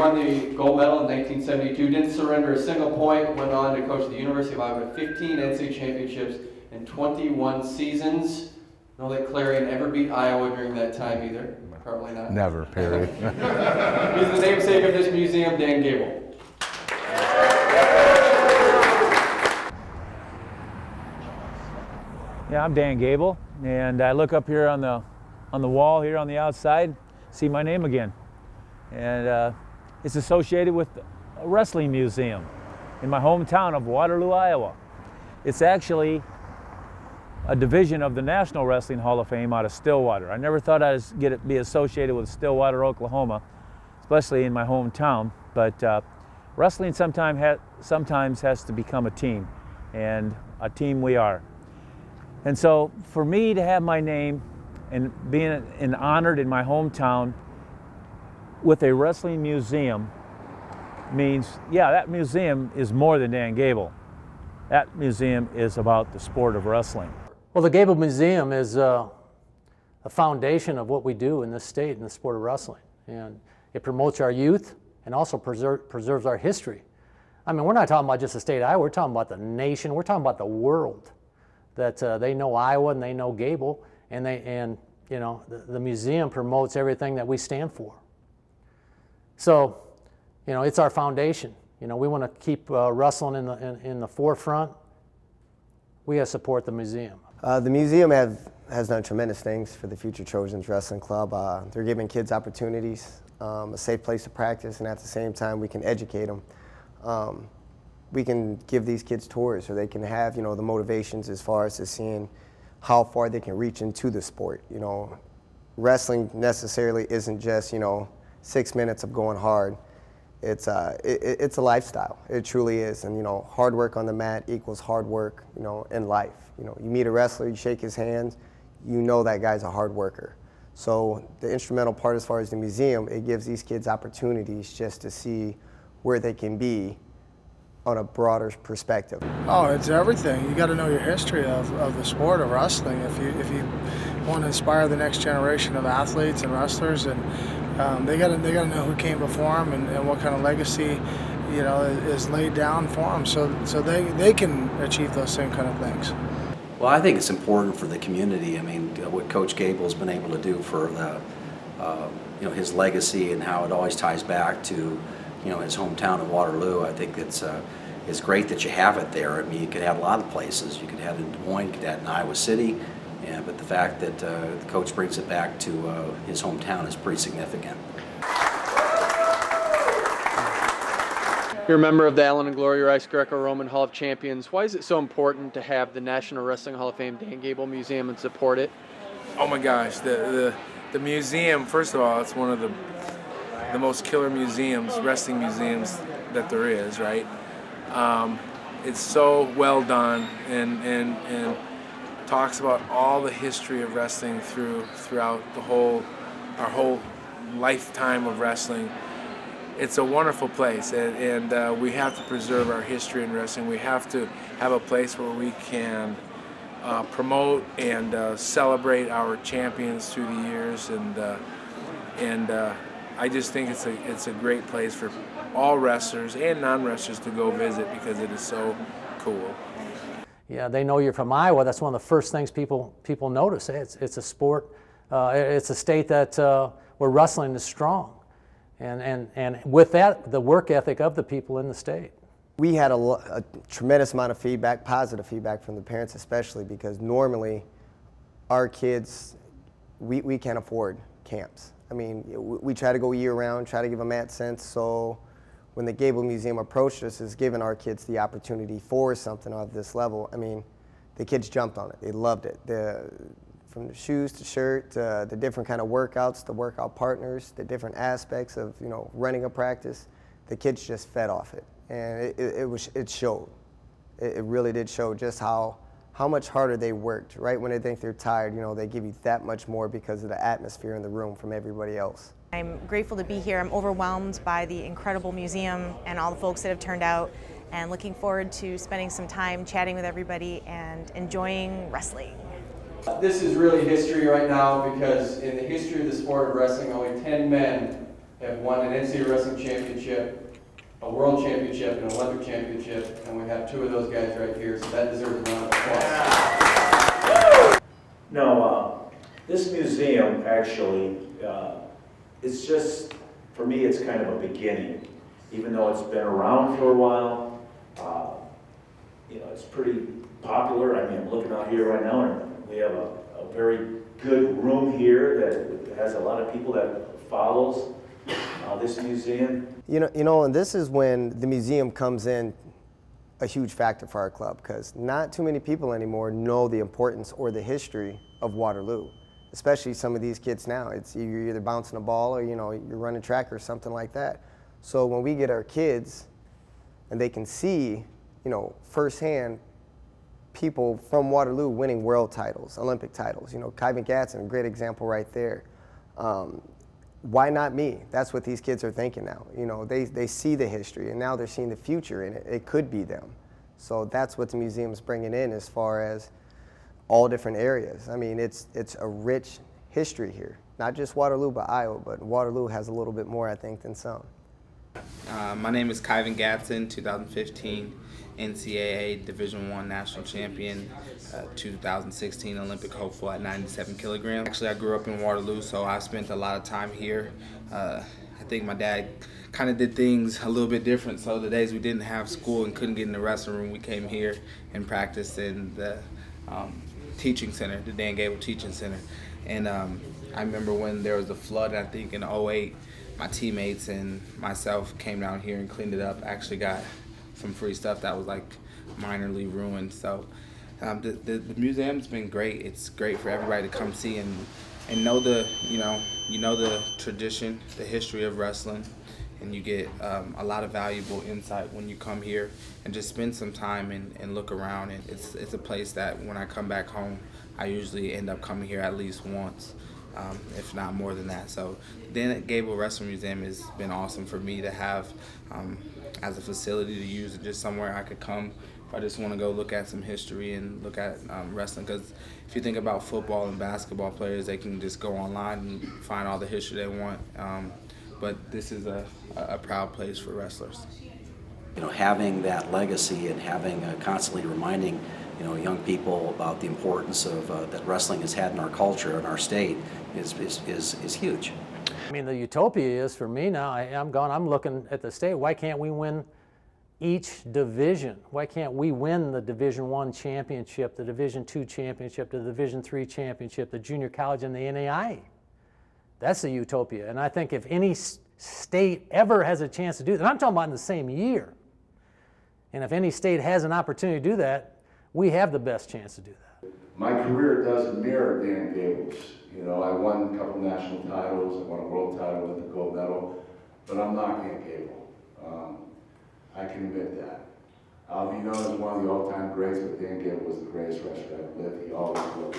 won the gold medal in 1972, didn't surrender a single point, went on to coach the University of Iowa, 15 NCAA championships in 21 seasons. Know that Clarion ever beat Iowa during that time either? Probably not. Never, period. He's the namesake of this museum, Dan Gable. Yeah, I'm Dan Gable, and I look up here on the wall here on the outside, see my name again. And it's associated with a wrestling museum in my hometown of Waterloo, Iowa. It's actually a division of the National Wrestling Hall of Fame out of Stillwater. I never thought I'd be associated with Stillwater, Oklahoma, especially in my hometown, but wrestling sometimes has to become a team, and a team we are. And so for me to have my name and being honored in my hometown with a wrestling museum means, yeah, that museum is more than Dan Gable. That museum is about the sport of wrestling. Well, the Gable Museum is a foundation of what we do in this state in the sport of wrestling. And it promotes our youth and also preserves our history. I mean, we're not talking about just the state of Iowa, we're talking about the nation, we're talking about the world. That they know Iowa and they know Gable, and you know, the museum promotes everything that we stand for. So, you know, it's our foundation. You know, we want to keep wrestling in the forefront. We got to support the museum. The museum has done tremendous things for the Future Trojans Wrestling Club. They're giving kids opportunities, a safe place to practice, and at the same time we can educate them. We can give these kids tours, or they can have, you know, the motivations as far as to seeing how far they can reach into the sport. You know, wrestling necessarily isn't just, you know, 6 minutes of going hard. It's a lifestyle. It truly is. And, you know, hard work on the mat equals hard work, you know, in life. You know, you meet a wrestler, you shake his hands, you know that guy's a hard worker. So the instrumental part as far as the museum, it gives these kids opportunities just to see where they can be on a broader perspective. Oh, it's everything. You got to know your history of the sport of wrestling if you want to inspire the next generation of athletes and wrestlers, and they got to know who came before them and what kind of legacy, you know, is laid down for them, so they can achieve those same kind of things. Well, I think it's important for the community. I mean, what Coach Gable's been able to do for the, you know, his legacy and how it always ties back to, you know, his hometown of Waterloo. I think it's great that you have it there. I mean, you could have a lot of places. You could have it in Des Moines, you could have it in Iowa City, but the fact that the coach brings it back to his hometown is pretty significant. You're a member of the Allen and Gloria Rice Greco-Roman Hall of Champions. Why is it so important to have the National Wrestling Hall of Fame Dan Gable Museum and support it? Oh my gosh, the museum, first of all, it's one of the most killer museums, wrestling museums that there is, right? It's so well done and talks about all the history of wrestling throughout our whole lifetime of wrestling. It's a wonderful place, and we have to preserve our history in wrestling. We have to have a place where we can promote and celebrate our champions through the years, and I just think it's a great place for all wrestlers and non-wrestlers to go visit because it is so cool. Yeah, they know you're from Iowa. That's one of the first things people notice. It's a sport. It's a state that where wrestling is strong. And with that, the work ethic of the people in the state. We had a tremendous amount of feedback, positive feedback from the parents especially, because normally our kids, we can't afford camps. I mean, we try to go year-round, try to give them AdSense, so when the Gable Museum approached us as giving our kids the opportunity for something of this level, I mean, the kids jumped on it. They loved it. From the shoes to shirt to the different kind of workouts, the workout partners, the different aspects of, you know, running a practice, the kids just fed off it. And it showed. It really did show just how much harder they worked. Right when they think they're tired, you know, they give you that much more because of the atmosphere in the room from everybody else. I'm grateful to be here. I'm overwhelmed by the incredible museum and all the folks that have turned out, and looking forward to spending some time chatting with everybody and enjoying wrestling. This is really history right now, because in the history of the sport of wrestling, only 10 men have won an NCAA wrestling championship, a world championship, and an Olympic championship, and we have two of those guys right here, so that deserves a round of applause. No, this museum actually, it's just, for me, it's kind of a beginning. Even though it's been around for a while, you know, it's pretty popular. I mean, I'm looking out here right now, and we have a very good room here that has a lot of people that follows this museum. You know, and this is when the museum comes in a huge factor for our club, because not too many people anymore know the importance or the history of Waterloo, especially some of these kids now. It's you're either bouncing a ball or, you know, you're running track or something like that. So when we get our kids and they can see, you know, firsthand people from Waterloo winning world titles, Olympic titles, you know, Kyvan Gatson, a great example right there. Why not me? That's what these kids are thinking now. You know, they see the history, and now they're seeing the future in it. It could be them. So that's what the museum's bringing in as far as all different areas. I mean, it's a rich history here. Not just Waterloo, but Iowa, but Waterloo has a little bit more, I think, than some. My name is Kyvan Gatson, 2015 NCAA Division I National Champion, 2016 Olympic hopeful at 97 kilograms. Actually, I grew up in Waterloo, so I spent a lot of time here. I think my dad kind of did things a little bit different, so the days we didn't have school and couldn't get in the wrestling room, we came here and practiced in the teaching center, the Dan Gable Teaching Center. And I remember when there was a flood, I think in '08, my teammates and myself came down here and cleaned it up. Actually got some free stuff that was like minorly ruined. So the museum's been great. It's great for everybody to come see and know the the tradition, the history of wrestling, and you get a lot of valuable insight when you come here and just spend some time and look around. And it's a place that when I come back home, I usually end up coming here at least once. If not more than that. So Dan Gable Wrestling Museum has been awesome for me to have as a facility to use, and just somewhere I could come if I just want to go look at some history and look at wrestling. Because if you think about football and basketball players, they can just go online and find all the history they want. But this is a proud place for wrestlers. You know, having that legacy and having constantly reminding young people about the importance of that wrestling has had in our culture and our state is huge. I mean, the utopia is for me now, I'm looking at the state. Why can't we win each division? Why can't we win the Division I championship, the Division II championship, the Division III championship, the junior college, and the NAI? That's the utopia. And I think if any state ever has a chance to do that, and I'm talking about in the same year, and if any state has an opportunity to do that, we have the best chance to do that. My career doesn't mirror Dan Gable's. You know, I won a couple national titles, I won a world title with a gold medal, but I'm not Dan Gable. I can admit that. I'll be known as one of the all-time greats, but Dan Gable was the greatest wrestler that ever lived. He always will be.